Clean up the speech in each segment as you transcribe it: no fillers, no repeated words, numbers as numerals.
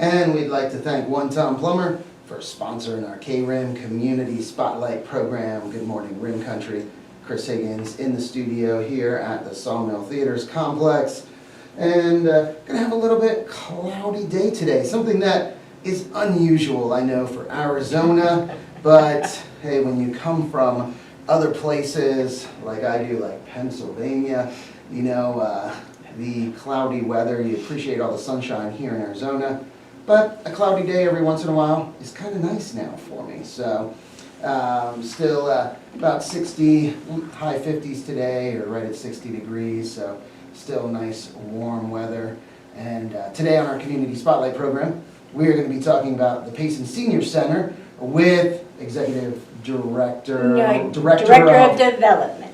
And we'd like to thank One Tom Plumber for sponsoring our KRIM Community Spotlight Program. Good morning, Rim Country. Chris Higgins in the studio here at the Sawmill Theaters Complex. And gonna have a little bit cloudy day today, something that is unusual, I know, for Arizona, but hey, when you come from other places like I do, like Pennsylvania, you know, the cloudy weather, you appreciate all the sunshine here in Arizona, but a cloudy day every once in a while is kind of nice now for me. So still about 60, high 50s today, or right at 60 degrees, so still nice warm weather. And today on our Community Spotlight program, we are going to be talking about the Payson Senior Center with Executive Director of Development.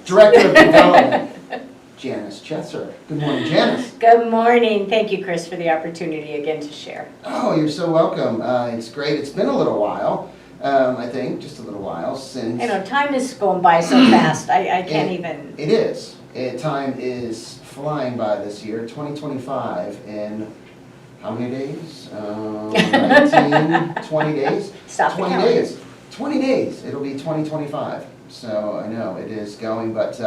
Director of Development, Janice Chesser. Good morning, Janice. Good morning. Thank you, Chris, for the opportunity again to share. Oh, you're so welcome. It's great. It's been a little while, I think, just a little while since... You know, time is going by so fast. I can't even... It is. Time is flying by this year, 2025, in how many days? 19, 20 days? Stop 20 days. 20 days. It'll be 2025. So I know it is going, but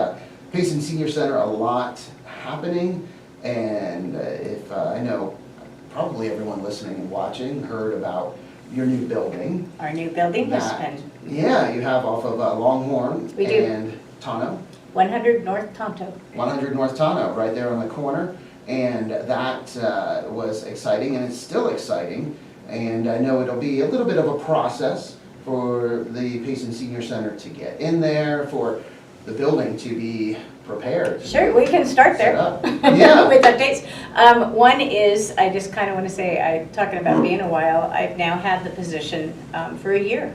Payson Senior Center, a lot happening, and if I know probably everyone listening and watching heard about your new building. Our new building has been... Yeah, you have off of Longhorn We do. and Tonto. 100 North Tonto. 100 North Tonto, right there on the corner, and that was exciting, and it's still exciting, and I know it'll be a little bit of a process for the Payson Senior Center to get in there, for the building to be prepared. Sure, we can start there. Yeah. With updates. One is, I just kind of want to say, talking about being a while, I've now had the position for a year.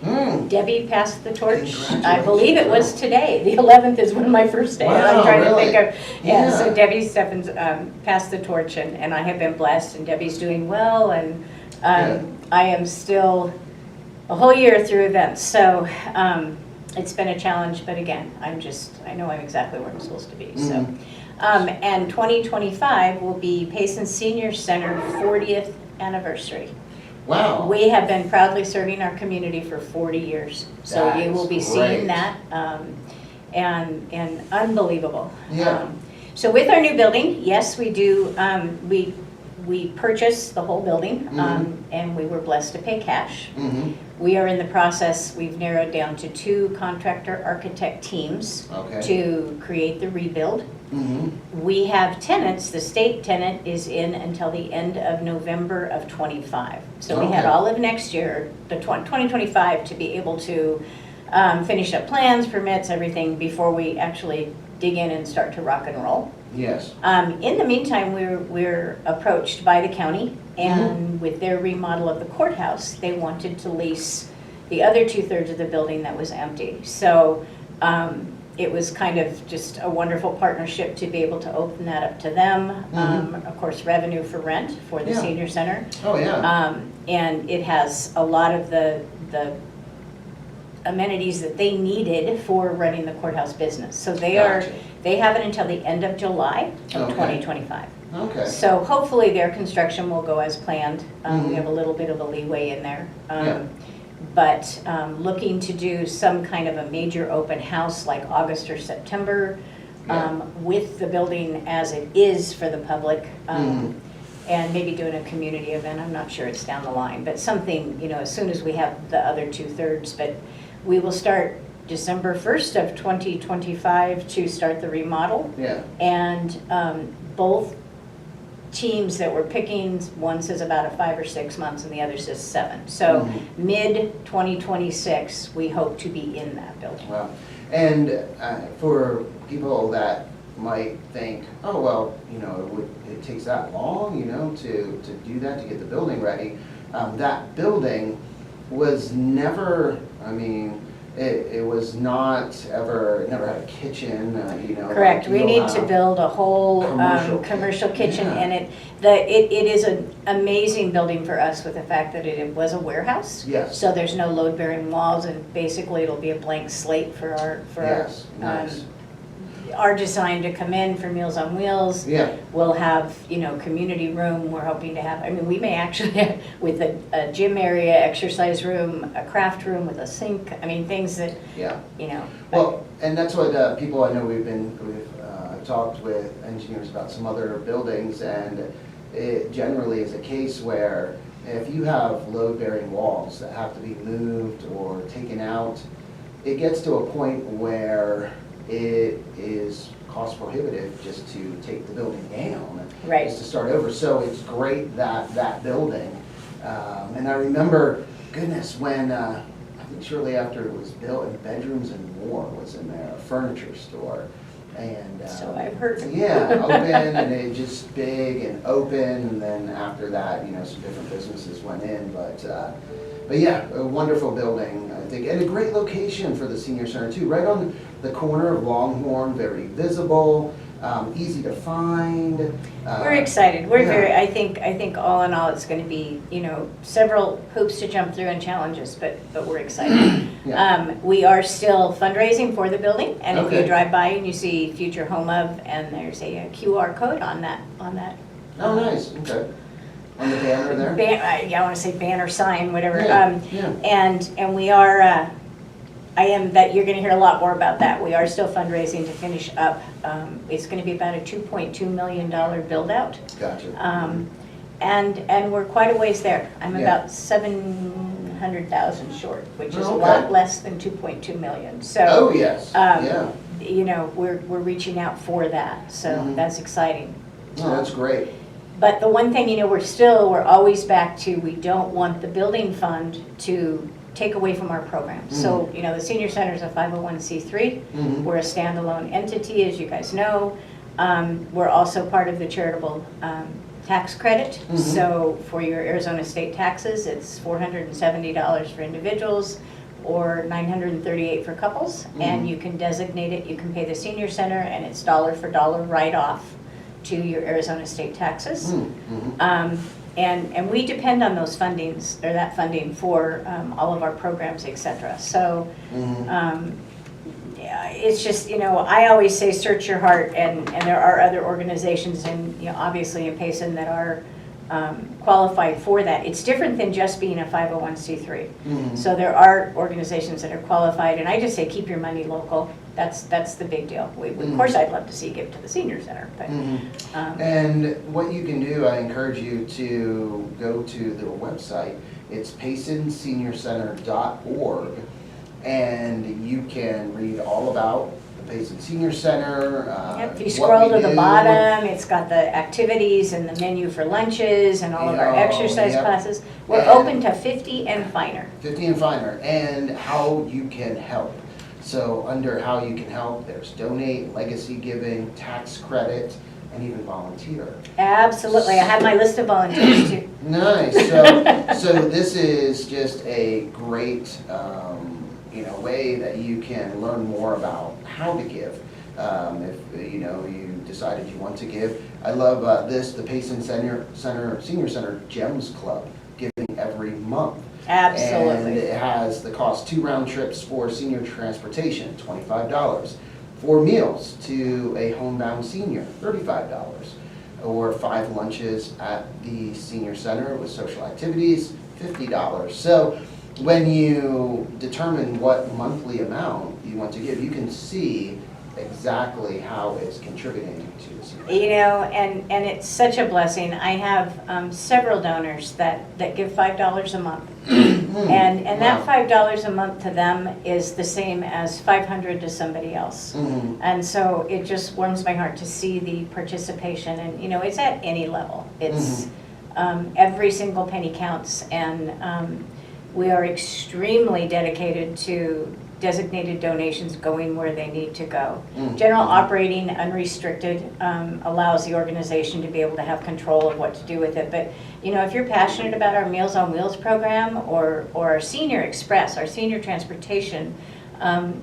Debbie passed the torch. I believe it was today. The 11th is when my first day. Wow, I'm trying really? to think of. Yeah, so Yeah. Debbie Steffens passed the torch, and I have been blessed, and Debbie's doing well, and I am still a whole year through events. So it's been a challenge, but again, I know I'm exactly where I'm supposed to be. So, and 2025 will be Payson Senior Center 40th anniversary. Wow. We have been proudly serving our community for 40 years. So That you will be is seeing great. that, and unbelievable. Yeah. So with our new building, yes, we do, we purchased the whole building, and we were blessed to pay cash. We are in the process, we've narrowed down to 2 contractor architect teams to create the rebuild. We have tenants. The state tenant is in until the end of November of 25. So we had all of next year, the 2025, to be able to finish up plans, permits, everything before we actually dig in and start to rock and roll. Yes. In the meantime, we're approached by the county, and with their remodel of the courthouse, they wanted to lease the other 2/3 of the building that was empty. So it was kind of just a wonderful partnership to be able to open that up to them. Of course, revenue for rent for the senior center. Oh, yeah. And it has a lot of the amenities that they needed for running the courthouse business. So they have it until the end of July of 2025. Okay. So hopefully their construction will go as planned. We have a little bit of a leeway in there. But looking to do some kind of a major open house like August or September with the building as it is for the public, and maybe doing a community event. I'm not sure, it's down the line, but something, you know, as soon as we have the other 2/3. But we will start December 1st of 2025 to start the remodel. Yeah. And both teams that we're picking, one says about a 5 or 6 months and the other says 7. So mid 2026, we hope to be in that building. Wow. And for people that might think, oh, well, you know, it takes that long, you know, to do that, to get the building ready. That building was never, I mean, it was not ever, never had a kitchen, you know. Correct. Like we need to build a whole commercial kitchen, and it is an amazing building for us with the fact that it was a warehouse. Yes. So there's no load-bearing walls, and basically it'll be a blank slate for our Yes, nice. are designed to come in for Meals on Wheels. Yeah. We'll have, community room, we're hoping to have, we may actually have with a gym area, exercise room, a craft room with a sink, things that, Yeah. but- Well, and that's what people I know we've talked with engineers about some other buildings, and it generally is a case where if you have load-bearing walls that have to be moved or taken out, it gets to a point where it is cost prohibitive just to take the building down. Right. Just to start over. So it's great that building. And I remember, goodness, when, I think shortly after it was built, and Bedrooms and More was in there, a furniture store. And So I've heard. yeah, open, and it just big and open, and then after that, some different businesses went in, but yeah, a wonderful building, I think, and a great location for the senior center too, right on the corner of Longhorn, very visible, easy to find. We're excited. We're yeah. I think all in all, it's going to be, several hoops to jump through and challenges, but we're excited. Yeah. We are still fundraising for the building, and if Okay. you drive by and you see Future Home of, and there's a QR code on that. Oh, nice, okay. On the banner there? I want to say banner sign, whatever. Yeah, yeah. And we are, you're going to hear a lot more about that. We are still fundraising to finish up. It's going to be about a $2.2 million build out. Gotcha. And we're quite a ways there. I'm Yeah. about 700,000 short, which is a Okay. lot less than 2.2 million. So, Oh, yes, yeah. We're reaching out for that. So Mhm. that's exciting. Oh, that's great. But the one thing, we're always back to, we don't want the building fund to take away from our programs. So, the senior center is a 501c3. Mhm. We're a standalone entity, as you guys know. We're also part of the charitable tax credit. Mhm. So for your Arizona state taxes, it's $470 for individuals or $938 for couples. And you can designate it, you can pay the senior center, and it's dollar for dollar right off to your Arizona state taxes. Mhm. And we depend on those fundings, or that funding for all of our programs, et cetera. So Mhm. yeah, it's just, I always say search your heart, and there are other organizations, and obviously in Payson, that are qualified for that. It's different than just being a 501c3. Mhm. So there are organizations that are qualified, and I just say keep your money local. That's the big deal. Of course, I'd love to see you give to the senior center, but And what you can do, I encourage you to go to their website. It's paysonseniorcenter.org, and you can read all about the Payson Senior Center. Yep, if you what scroll we to the do. bottom, it's got the activities and the menu for lunches and all of our Oh, exercise yep. classes. We're And- open to 50 and finer. 50 and finer, and how you can help. So under how you can help, there's donate, legacy giving, tax credit, and even volunteer. Absolutely, I have my list of volunteers too. Nice. So this is just a great, way that you can learn more about how to give. If you decided you want to give, I love the Payson Senior Center Gems Club, giving every month. Absolutely. And it has the cost 2 round trips for senior transportation, $25. 4 meals to a homebound senior, $35. Or 5 lunches at the senior center with social activities, $50. So when you determine what monthly amount you want to give, you can see exactly how it's contributing to the senior. And it's such a blessing. I have several donors that give $5 a month. And that $5 a month to them is the same as $500 to somebody else. Mhm. And so it just warms my heart to see the participation, and it's at any level. It's every single penny counts, and we are extremely dedicated to designated donations going where they need to go. General operating, unrestricted, allows the organization to be able to have control of what to do with it. But if you're passionate about our Meals on Wheels program, or our Senior Express, our senior transportation,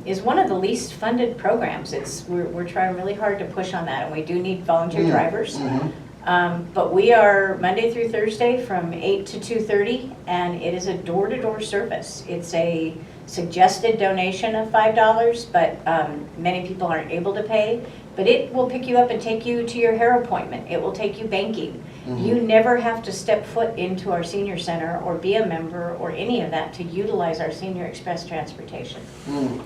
is one of the least funded programs. We're trying really hard to push on that, and we do need volunteer drivers. But we are Monday through Thursday from 8 to 2:30, and it is a door-to-door service. It's a suggested donation of $5, but many people aren't able to pay. But it will pick you up and take you to your hair appointment. It will take you banking. You never have to step foot into our senior center or be a member or any of that to utilize our Senior Express transportation.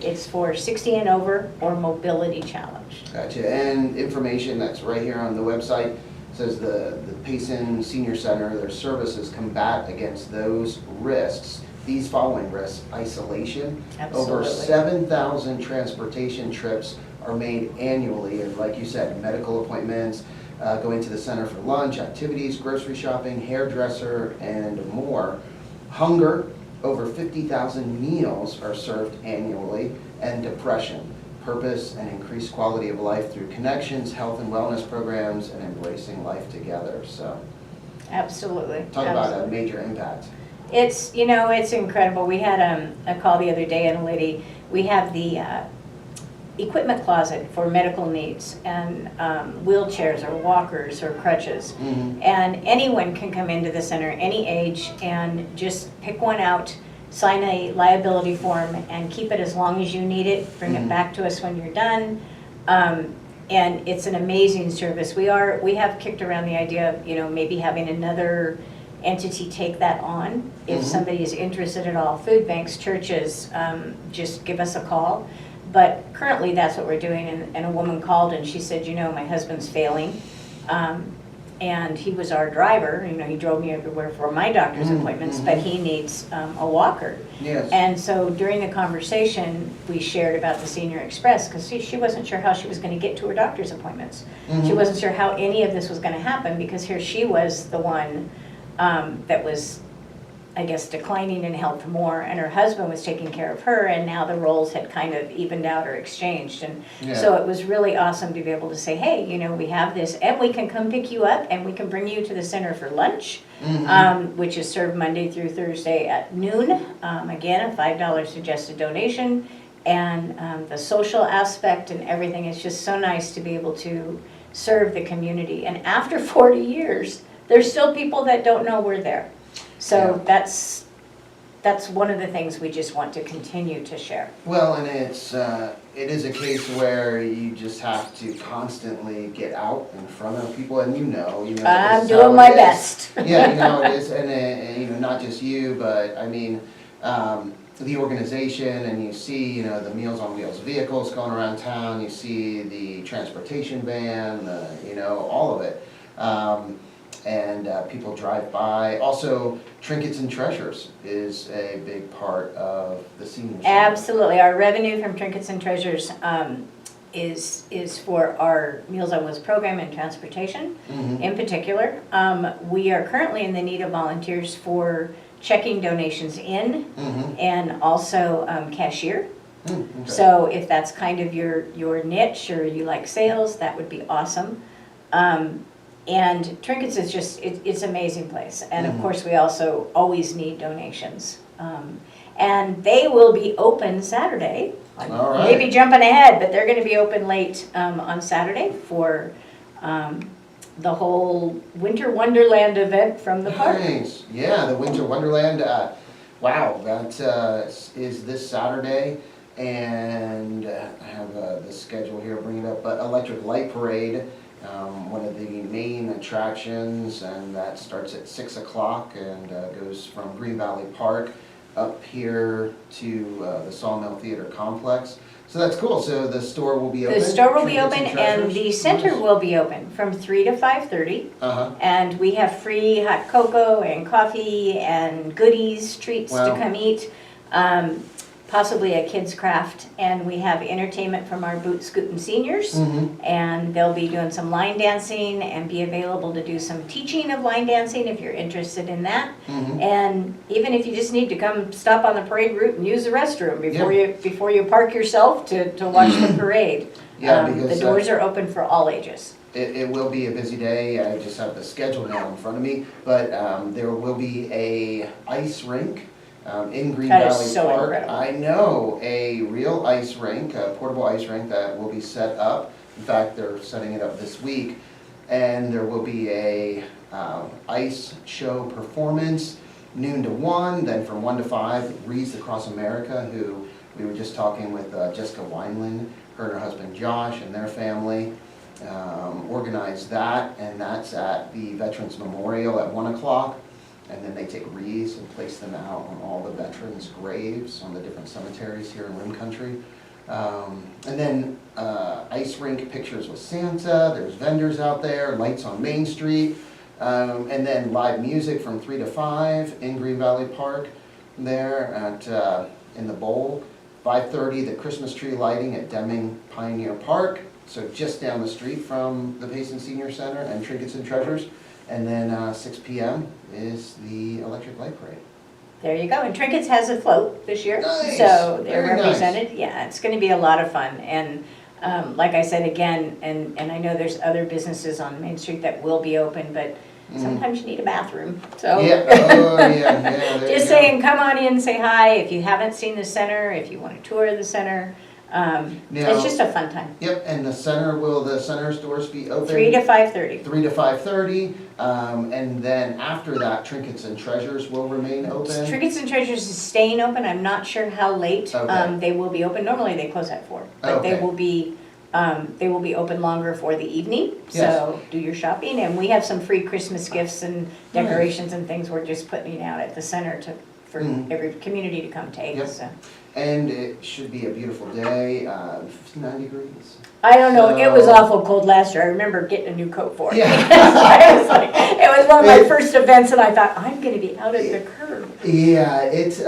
It's for 60 and over or mobility challenged. Gotcha. And information that's right here on the website says the Payson Senior Center, their services combat against those risks. These following risks: isolation. Absolutely. Over 7,000 transportation trips are made annually, and like you said, medical appointments, going to the center for lunch, activities, grocery shopping, hairdresser, and more. Hunger, over 50,000 meals are served annually, and depression, purpose and increased quality of life through connections, health and wellness programs, and embracing life together. So, Absolutely. talk about a major impact. It's, you know, it's incredible. We had a call the other day, and a lady, we have the equipment closet for medical needs, and wheelchairs or walkers or crutches. And anyone can come into the center, any age, and just pick one out, sign a liability form, and keep it as long as you need it. Bring it back to us when you're done. And it's an amazing service. We have kicked around the idea of, you know, maybe having another entity take that on. If somebody is interested at all, food banks, churches, just give us a call. But currently that's what we're doing, and a woman called and she said, you know, my husband's failing, and he was our driver, you know, he drove me everywhere for my doctor's appointments, but he needs a walker. Yes. And so during the conversation, we shared about the Senior Express, because she wasn't sure how she was going to get to her doctor's appointments. She wasn't sure how any of this was going to happen, because here she was the one that was, I guess, declining in health more, and her husband was taking care of her, and now the roles had kind of evened out or exchanged. And so it was really awesome to be able to say, hey, you know, we have this, and we can come pick you up, and we can bring you to the center for lunch, which is served Monday through Thursday at noon. Again, a $5 suggested donation, and the social aspect and everything is just so nice to be able to serve the community. And after 40 years, there's still people that don't know we're there. So that's one of the things we just want to continue to share. Well, and it is a case where you just have to constantly get out in front of people, and you know. I'm doing my best. Yeah, you know it is, and you know, not just you, but I mean, the organization, and you see, you know, the Meals on Wheels vehicles going around town. You see the transportation van, you know, all of it. And people drive by. Also, Trinkets and Treasures is a big part of the senior center. Absolutely. Our revenue from Trinkets and Treasures is for our Meals on Wheels program and transportation in particular. We are currently in the need of volunteers for checking donations in and also cashier. Okay. So if that's kind of your niche, or you like sales, that would be awesome. And Trinkets is just, it's an amazing place. And of course, we also always need donations. And they will be open Saturday. All right. Maybe jumping ahead, but they're going to be open late on Saturday for the whole Winter Wonderland event from the park. Nice. Yeah, the Winter Wonderland. Wow, that is this Saturday. And I have the schedule here, bring it up. But Electric Light Parade. One of the main attractions, and that starts at 6 o'clock and goes from Green Valley Park up here to the Sawmill Theater Complex. So that's cool. So the store will be open? The store will be open, and the center will be open from 3 to 5:30. And we have free hot cocoa and coffee and goodies, treats to come eat. Possibly a kids craft, and we have entertainment from our boot scootin' seniors, and they'll be doing some line dancing and be available to do some teaching of line dancing if you're interested in that. And even if you just need to come stop on the parade route and use the restroom before you park yourself to watch the parade. Because the doors are open for all ages. It will be a busy day. I just have the schedule now in front of me, but there will be a ice rink. In Green Valley Park. Incredible. I know, a real ice rink, a portable ice rink that will be set up. In fact, they're setting it up this week. And there will be a ice show performance. noon to 1, then from 1 to 5, Wreaths Across America, who we were just talking with Jessica Wineland, her and her husband Josh and their family organized that, and that's at the Veterans Memorial at 1 o'clock. And then they take wreaths and place them out on all the veterans' graves on the different cemeteries here in Rim Country. And then ice rink pictures with Santa, there's vendors out there, lights on Main Street, and then live music from 3 to 5 in Green Valley Park there at in the Bowl. 5:30, the Christmas tree lighting at Deming Pioneer Park, so just down the street from the Payson Senior Center and Trinkets and Treasures. And then 6 p.m. is the electric light parade. There you go. And Trinkets has a float this year. Nice. So they're Very represented. nice. Yeah, it's going to be a lot of fun. And like I said again, and I know there's other businesses on Main Street that will be open, but sometimes you need a bathroom. So Yeah, oh, yeah, there just you go. saying, come on in, say hi. If you haven't seen the center, if you want to tour the center, Now- it's just a fun time. Yep, and the center's doors be open? 3 to 5:30. 3 to 5:30, and then after that, Trinkets and Treasures will remain open? Trinkets and Treasures is staying open. I'm not sure how late Okay. they will be open. Normally they close at 4, but Okay. they will be open longer for the evening. Yes. So do your shopping, and we have some free Christmas gifts and decorations and things we're just putting out at the center for every community to come take. Yep. So. And it should be a beautiful day, 59 degrees. I don't know. It was So- awful cold last year. I remember getting a new coat for it. Yeah. It was one of my first events, and I thought I'm going to be out at the curb. Yeah, it's,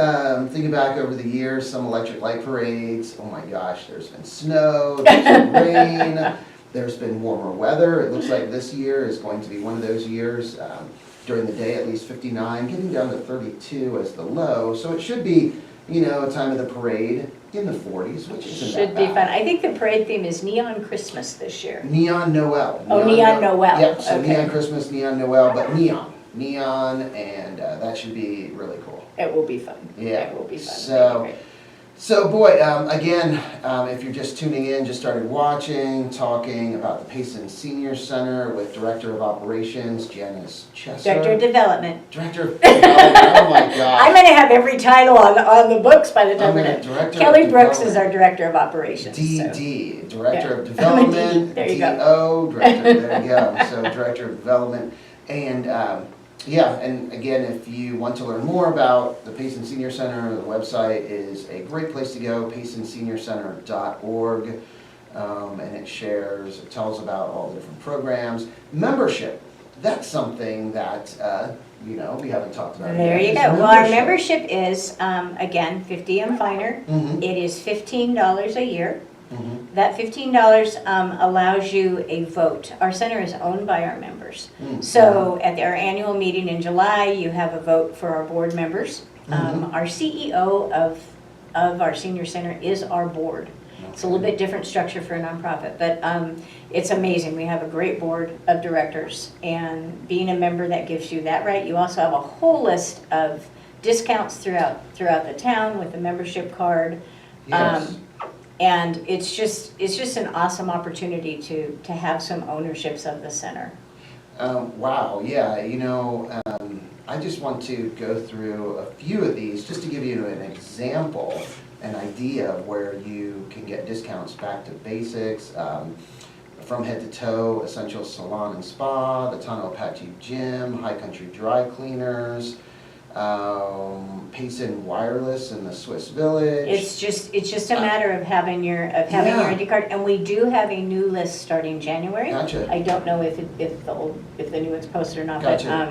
thinking back over the years, some electric light parades, oh my gosh, there's been snow, there's been rain, there's been warmer weather. It looks like this year is going to be one of those years, during the day at least 59, getting down to 32 as the low. So it should be, you know, a time of the parade in the 40s, which isn't Should that be bad. fun. I think the parade theme is Neon Christmas this year. Neon Noel. Oh, Neon Noel. Yep, so Okay. Neon Christmas, Neon Noel, but neon, and that should be really cool. It will be fun. Yeah. It will be fun. So, So boy, again, if you're just tuning in, just started watching, talking about the Payson Senior Center with Director of Operations, Janice Chesser. Director of Development. Director of Development, oh my gosh. I'm gonna have every title on the books by the time we're Okay, done. Director Kelly of Brooks is Development. our Director of Operations. so. DD, Director of Yeah. I'm a D. Development, There you go. DO, Director, there you go, so Director of Development. And, yeah, and again, if you want to learn more about the Payson Senior Center, the website is a great place to go, paysonseniorcenter.org. And it tells about all the different programs. Membership, that's something that, you know, we haven't talked about There yet, you is go. Well, our membership is, again, 50 and finer. Mhm. It is $15 a year. Mhm. That $15 allows you a vote. Our center is owned by our members. Mm. So at our annual meeting in July, you have a vote for our board members. Mhm. Our CEO of our senior center is our board. It's a little bit different structure for a nonprofit, but it's amazing. We have a great board of directors, and being a member, that gives you that right. You also have a whole list of discounts throughout the town with the membership card. Yes. And it's just an awesome opportunity to have some ownerships of the center. Wow, yeah, you know, I just want to go through a few of these just to give you an example, an idea of where you can get discounts back to basics, from head to toe, Essential Salon and Spa, the Tono Apache Gym, High Country Dry Cleaners, Payson Wireless in the Swiss Village. It's just a matter of having your ID card, and we do have a new list starting January. Gotcha. I don't know if the new one's posted or not, Gotcha. but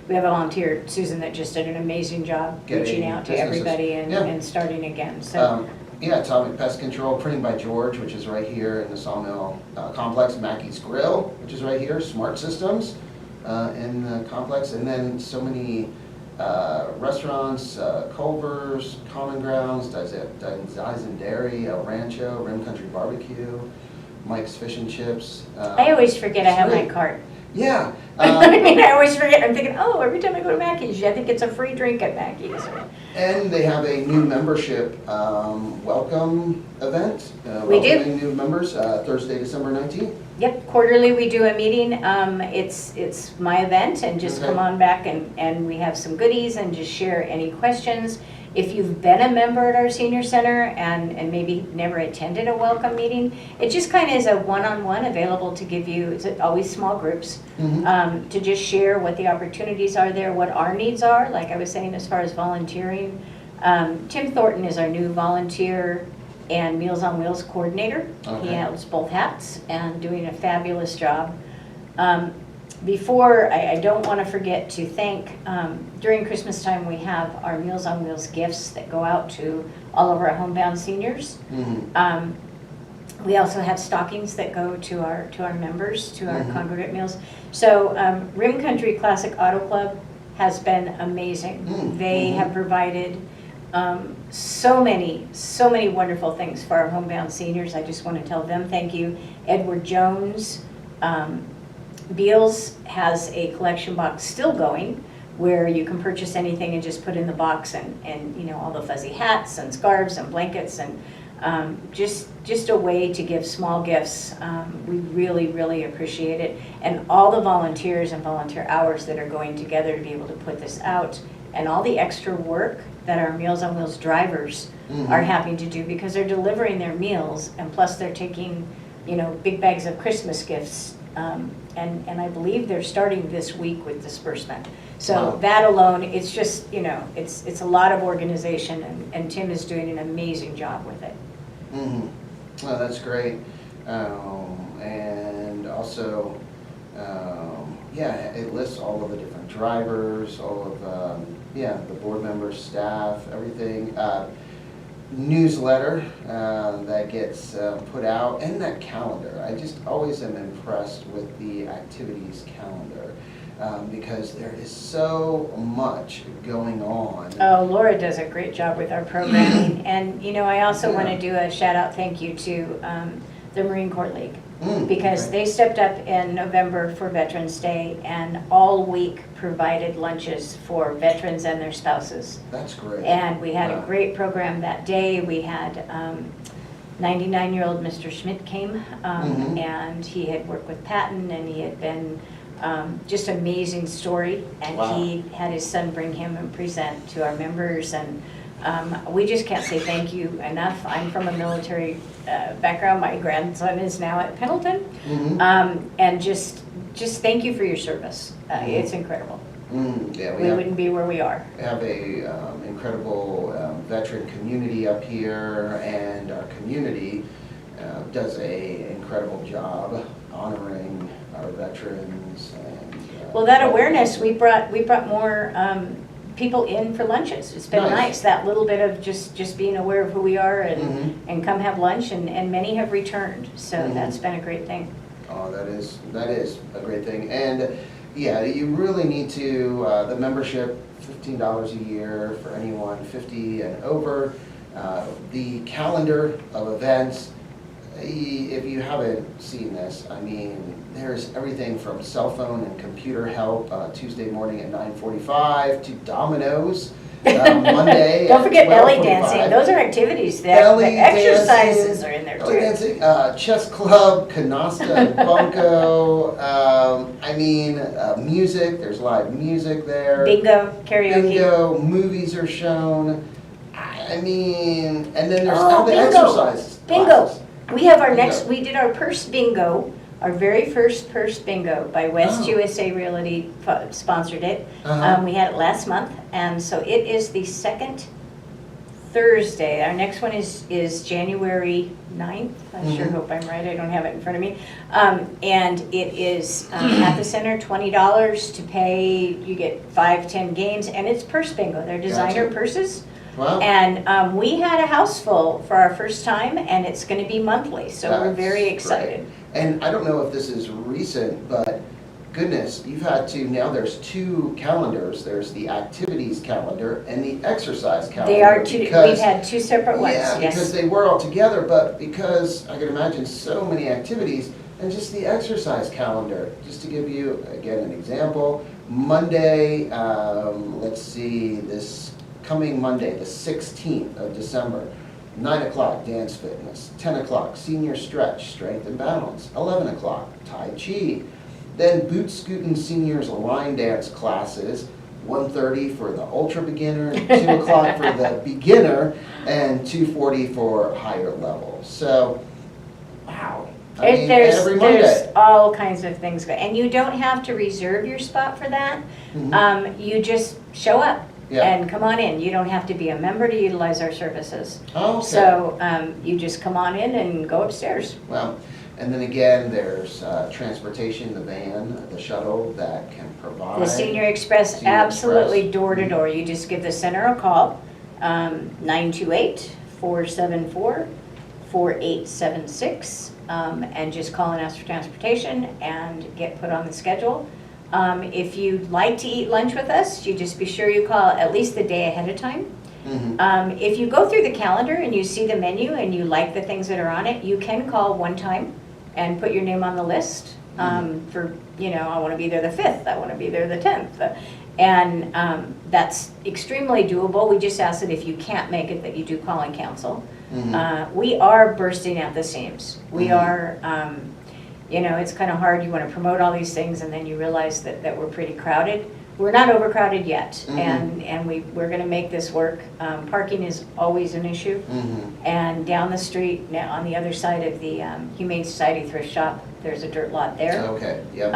we have a volunteer, Susan, that just did an amazing job Getting reaching out to businesses. everybody Yeah. and starting again. So Yeah, Atomic Pest Control, Printing by George, which is right here in the Sawmill Complex, Mackey's Grill, which is right here, Smart Systems in the complex, and then so many restaurants, Culver's, Common Grounds, Dyson Dairy, El Rancho, Rim Country Barbecue, Mike's Fish and Chips. I always forget I have my great. cart. Yeah. I mean, I always forget. I'm thinking, oh, every time I go to Mackey's, I think it's a free drink at Mackey's. And they have a new membership welcome event. We do. Welcoming new members, Thursday, December 19th. Yep, quarterly we do a meeting. It's my event, and just come on back, and we have some goodies and just share any questions. If you've been a member at our senior center and maybe never attended a welcome meeting, it just kind of is a one-on-one available to give you, it's always small groups, to just share what the opportunities are there, what our needs are, like I was saying as far as volunteering. Tim Thornton is our new volunteer and Meals on Wheels coordinator. He holds both hats and doing a fabulous job. Before, I don't want to forget to thank, during Christmas time we have our Meals on Wheels gifts that go out to all of our homebound seniors. We also have stockings that go to our members, to our congregate meals. So Rim Country Classic Auto Club has been amazing. They have provided so many wonderful things for our homebound seniors. I just want to tell them thank you. Edward Jones, Beals has a collection box still going where you can purchase anything and just put in the box, and you know, all the fuzzy hats and scarves and blankets, and just a way to give small gifts. We really appreciate it, and all the volunteers and volunteer hours that are going together to be able to put this out, and all the extra work that our Meals on Wheels drivers are having to do, because they're delivering their meals, and plus they're taking, you know, big bags of Christmas gifts. And I believe they're starting this week with disbursement. So that alone, it's just, you know, it's a lot of organization, and Tim is doing an amazing job with it. Oh, that's great. And also, yeah, it lists all of the different drivers, all of, the board members, staff, everything. Newsletter that gets put out, and that calendar. I just always am impressed with the activities calendar because there is so much going on. Oh, Laura does a great job with our programming. And, you know, I also want to do a shout out thank you to the Marine Corps League, because they stepped up in November for Veterans Day and all week provided lunches for veterans and their spouses. That's great. And we had a great program that day. We had 99-year-old Mr. Schmidt came, and he had worked with Patton, and he had been just amazing story, and he had his son bring him and present to our members, and we just can't say thank you enough. I'm from a military background. My grandson is now at Pendleton, and just thank you for your service. It's incredible. Yeah, we wouldn't be where we are. We have a incredible veteran community up here, and our community does a incredible job honoring our veterans. And well, that awareness, we brought more people in for lunches. It's been nice, that little bit of just being aware of who we are, and come have lunch, and many have returned. So that's been a great thing. Oh, that is a great thing. And yeah, you really need to, the membership, $15 a year for anyone 50 and over. The calendar of events, if you haven't seen this, I mean, there's everything from cell phone and computer help Tuesday morning at 9:45 to Domino's Monday. Don't forget belly 12:45. dancing. Those are activities that the exercises are in there too. Belly dancing, chess club, canasta, and bunco. I mean, music. There's live music there. Bingo, karaoke. Bingo, movies are shown. I mean, and then there's all the exercises. Bingo. Classes. We have our next. We did our purse bingo. Our very first purse bingo by West USA Realty sponsored it. We had it last month, and so it is the second Thursday. Our next one is January 9th. I sure hope I'm right. I don't have it in front of me. And it is at the center, $20 to pay. You get 5-10 games, and it's purse bingo. They're designer purses. Wow. And we had a house full for our first time, and it's going to be monthly, so we're very excited. Great. And I don't know if this is recent, but goodness, you've had to, now there's two calendars. There's the activities calendar and the exercise calendar. They are two, we've had two separate ones, yeah, because they were all together, but because I can imagine so many activities, And just the exercise calendar, just to give you, again, an example. Monday, let's see, this coming Monday, the 16th of December, 9 o'clock, dance fitness. 10 o'clock, senior stretch, strength and balance. 11 o'clock, Tai Chi. Then boot scooting seniors line dance classes. 1:30 for the ultra beginner, 2 o'clock for the beginner, and 2:40 for higher level. So, wow. I mean, every Monday. There's all kinds of things, and you don't have to reserve your spot for that. You just show up and come on in. You don't have to be a member to utilize our services. Oh, okay. So you just come on in and go upstairs. Well, and then again, there's transportation, the van, the shuttle that can provide. The Senior Express, Senior absolutely Express. door to door. You just give the center a call, 928-474-4876, and just call and ask for transportation and get put on the schedule. If you'd like to eat lunch with us, you just be sure you call at least the day ahead of time. If you go through the calendar and you see the menu and you like the things that are on it, you can call one time and put your name on the list for, I want to be there the 5th, I want to be there the 10th. And that's extremely doable. We just ask that if you can't make it, that you do call and cancel. We are bursting at the seams. We are, it's kind of hard. You want to promote all these things and then you realize that we're pretty crowded. We're not overcrowded yet, and we're going to make this work. Parking is always an issue. And down the street, now on the other side of the Humane Society thrift shop, there's a dirt lot there. Okay, yep.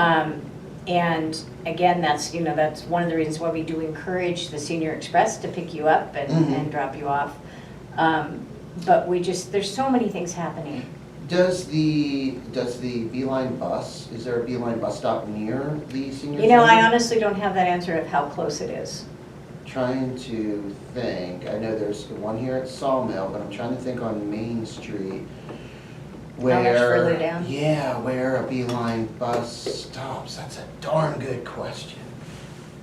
And again, that's one of the reasons why we do encourage the Senior Express to pick you up and drop you off. But there's so many things happening. Does the Beeline bus, is there a Beeline bus stop near the senior center? I honestly don't have that answer of how close it is. Trying to think, I know there's one here at Sawmill, but I'm trying to think on Main Street where. How much further down? Yeah, where a Beeline bus stops. That's a darn good question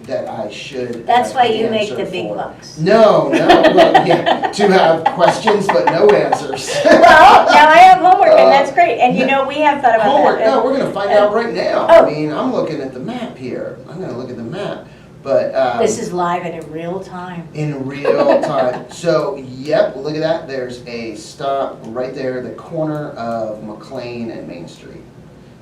that I should. That's why you make answer the big for. bucks. No, well, yeah, to have questions but no answers. Well, now I have homework, and that's great. And we have thought about Homework, that. no, we're gonna find out right now. Oh. I mean, I'm looking at the map here. I'm gonna look at the map, but. This is live and in real time. In real time. So, yep, look at that. There's a stop right there, the corner of McLean and Main Street.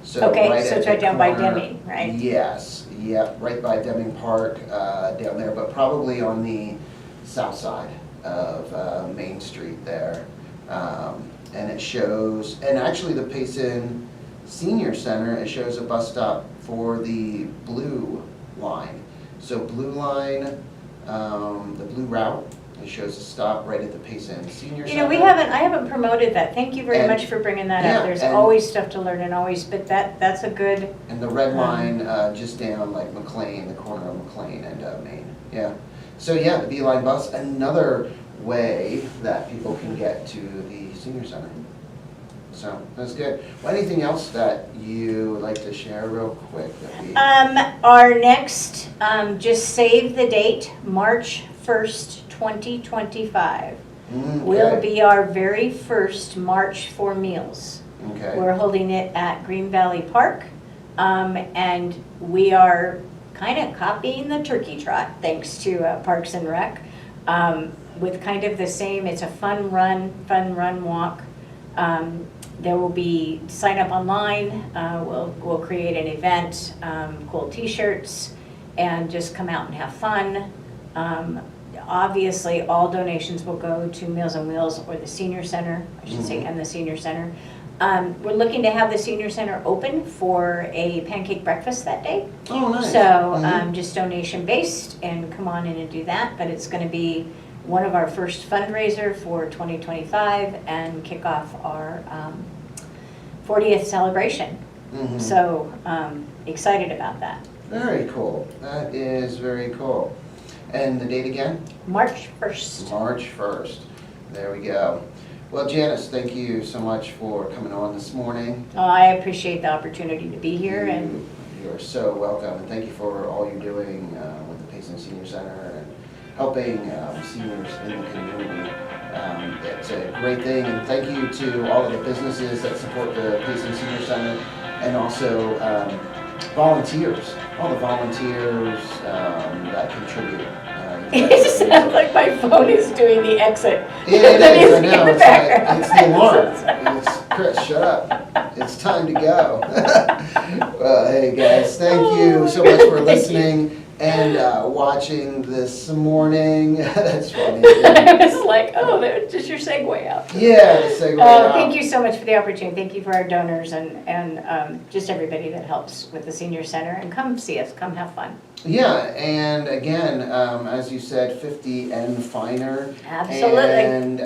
So Okay, right so at it's the right down by corner- Deming, right? Yes, yep, right by Deming Park, down there, but probably on the south side of Main Street there. And it shows, and actually the Payson Senior Center, it shows a bus stop for the blue line. So blue line, the blue route, it shows a stop right at the Payson Senior Center. I haven't promoted that. Thank you very And- much for bringing that yeah, up. There's and- always stuff to learn but that's a good. And the red line just down like McLean, the corner of McLean and Main. Yeah. So yeah, the Beeline bus, another way that people can get to the senior center. So that's good. Well, anything else that you would like to share real quick? That we... Our next, just save the date, March 1st, 2025. Will be our very first March for Meals. Okay. We're holding it at Green Valley Park, and we are kind of copying the turkey trot, thanks to Parks and Rec, with kind of the same. It's a fun run walk. There will be sign up online. We'll create an event, cool T-shirts, and just come out and have fun. Obviously, all donations will go to Meals on Wheels or the Senior Center, I should say, and the Senior Center. We're looking to have the Senior Center open for a pancake breakfast that day. Oh, nice. So just donation based, and come on in and do that. But it's going to be one of our first fundraiser for 2025 and kick off our 40th celebration. So excited about that. Very cool. That is very cool. And the date again? March 1st. March 1st. There we go. Well, Janice, thank you so much for coming on this morning. Oh, I appreciate the opportunity to be here. And you are so welcome, and thank you for all you're doing with the Payson Senior Center and helping seniors in the community. It's a great thing, and thank you to all of the businesses that support the Payson Senior Center. and also volunteers, all the volunteers that contribute. It sounds like my phone is doing the exit. It is, I Music in know, the it's background. like, it's the alarm. It's, Chris, shut up. It's time to go. Well, hey guys, thank you so much for listening and watching this morning. That's funny. I was like, oh, there's just your segue out. Yeah, the segue out. Thank you so much for the opportunity. Thank you for our donors and just everybody that helps with the senior center. And come see us, come have fun. Yeah, and again, as you said, 50 and finer. Absolutely. And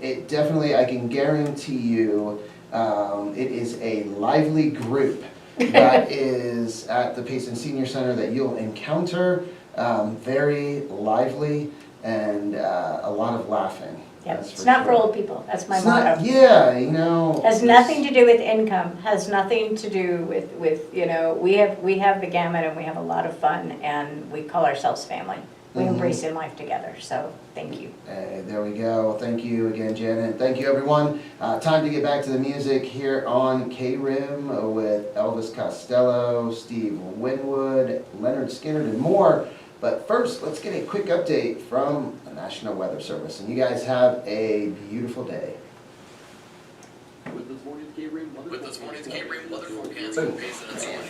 it definitely, I can guarantee you, it is a lively group that is at the Payson Senior Center that you'll encounter. Very lively and a lot of laughing. Yep. That's It's not for sure. old people. That's my It's motto. not, yeah, you know. Has nothing to do with income, has nothing to do with you know, we have the gamut and we have a lot of fun and we call ourselves family. We embrace in life together, so thank you. There we go. Thank you again, Janet. Thank you, everyone. Time to get back to the music here on KRIM with Elvis Costello, Steve Winwood, Leonard Skinner, and more. But first, let's get a quick update from the National Weather Service. And you guys have a beautiful day. With this morning's KRIM weather forecast, I'm Payson Senior